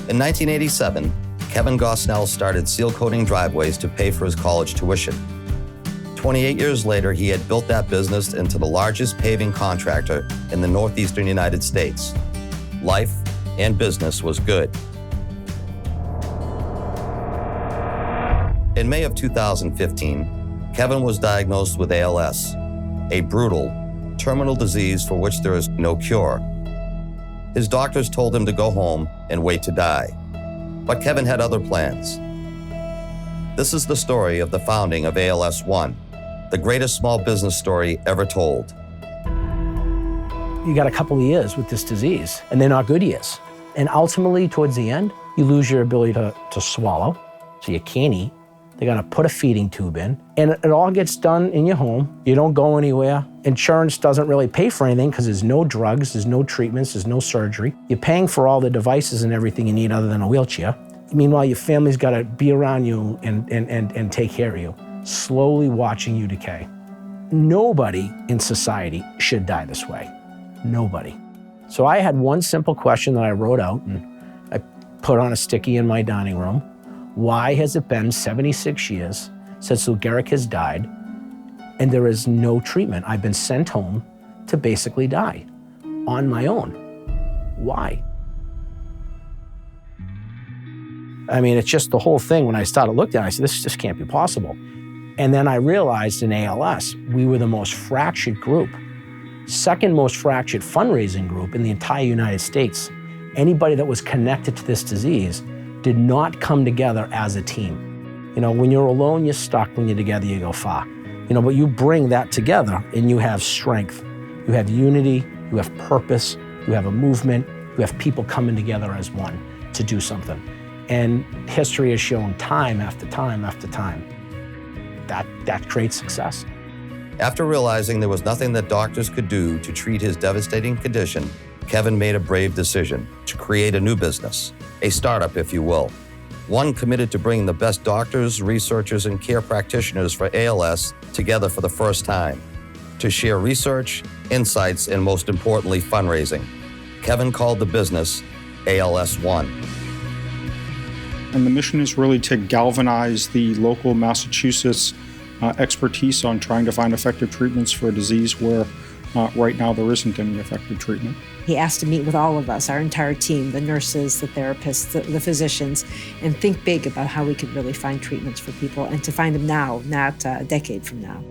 In 1987, Kevin Gosnell started seal coating driveways to pay for his college tuition. 28 years later, he had built that business into the largest paving contractor in the northeastern United States. Life and business was good. In May of 2015, Kevin was diagnosed with ALS, a brutal, terminal disease for which there is no cure. His doctors told him to go home and wait to die. But Kevin had other plans. This is the story of the founding of ALS One, the greatest small business story ever told. You got a couple of years with this disease, and they're not good years. And ultimately, towards the end, you lose your ability to swallow, so you can't eat. They're gonna put a feeding tube in, and it all gets done in your home. You don't go anywhere. Insurance doesn't really pay for anything because there's no drugs, there's no treatments, there's no surgery. You're paying for all the devices and everything you need other than a wheelchair. Meanwhile, your family's gotta be around you and take care of you, slowly watching you decay. Nobody in society should die this way. Nobody. So I had one simple question that I wrote out and I put on a sticky in my dining room. Why has it been 76 years since Lou Gehrig has died and there is no treatment? I've been sent home to basically die on my own. Why? I mean, it's just the whole thing. When I started looking at it, I said, this just can't be possible. And then I realized in ALS, we were the most fractured group, second most fractured fundraising group in the entire United States. Anybody that was connected to this disease did not come together as a team. You know, when you're alone, you're stuck. When you're together, you go far. You know, but you bring that together and you have strength. You have unity, you have purpose, you have a movement, you have people coming together as one to do something. And history has shown time after time after time that creates success. After realizing there was nothing that doctors could do to treat his devastating condition, Kevin made a brave decision to create a new business, a startup, if you will. One committed to bringing the best doctors, researchers, and care practitioners for ALS together for the first time, to share research, insights, and most importantly, fundraising. Kevin called the business ALS One. And the mission is really to galvanize the local Massachusetts expertise on trying to find effective treatments for a disease where right now there isn't any effective treatment. He asked to meet with all of us, our entire team, the nurses, the therapists, the physicians, and think big about how we could really find treatments for people and to find them now, not a decade from now.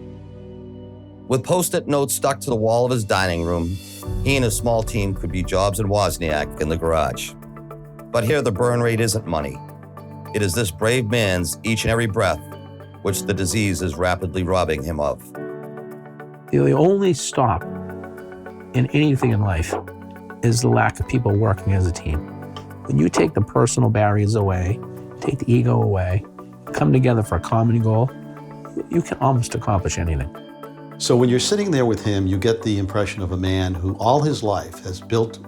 With Post-it notes stuck to the wall of his dining room, he and his small team could be Jobs and Wozniak in the garage. But here the burn rate isn't money. It is this brave man's each and every breath, which the disease is rapidly robbing him of. The only stop in anything in life is the lack of people working as a team. When you take the personal barriers away, take the ego away, come together for a common goal, you can almost accomplish anything. So when you're sitting there with him, you get the impression of a man who all his life has built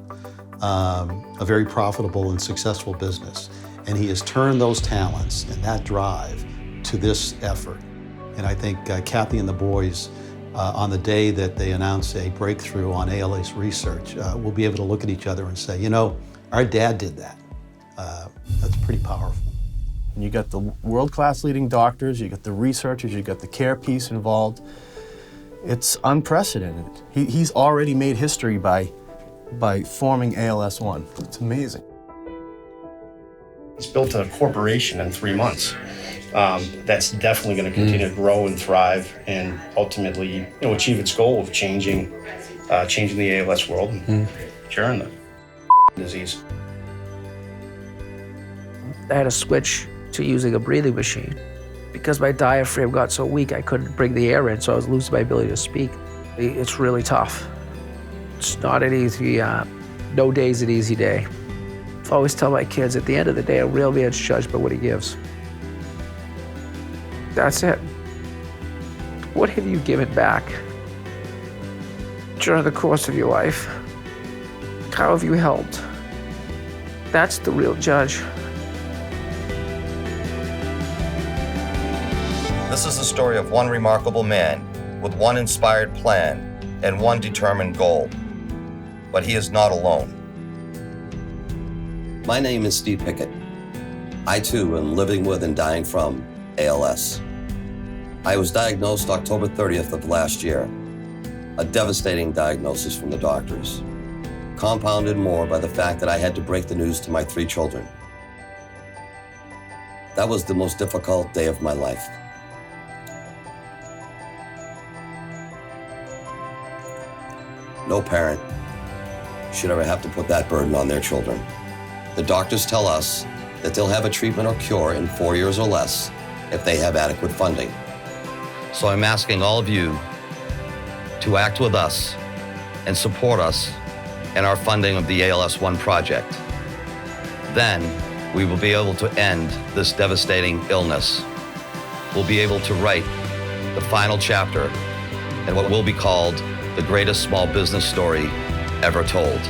a very profitable and successful business. And he has turned those talents and that drive to this effort. And I think Kathy and the boys, on the day that they announce a breakthrough on ALS research, will be able to look at each other and say, you know, our dad did that. That's pretty powerful. And you got the world-class leading doctors, you got the researchers, you got the care piece involved. It's unprecedented. He's already made history by forming ALS One. It's amazing. He's built a corporation in 3 months. That's definitely going to continue to grow and thrive, and ultimately, achieve its goal of changing the ALS world and curing the disease. I had to switch to using a breathing machine because my diaphragm got so weak I couldn't bring the air in, so I was losing my ability to speak. It's really tough. It's not an easy, no day's an easy day. I always tell my kids, at the end of the day, a real man's judged by what he gives. That's it. What have you given back during the course of your life? How have you helped? That's the real judge. This is the story of one remarkable man with one inspired plan and one determined goal. But he is not alone. My name is Steve Pickett. I too am living with and dying from ALS. I was diagnosed October 30th of last year. A devastating diagnosis from the doctors, compounded more by the fact that I had to break the news to my 3 children. That was the most difficult day of my life. No parent should ever have to put that burden on their children. The doctors tell us that they'll have a treatment or cure in 4 years or less if they have adequate funding. So I'm asking all of you to act with us and support us in our funding of the ALS One project. Then we will be able to end this devastating illness. We'll be able to write the final chapter in what will be called the greatest small business story ever told.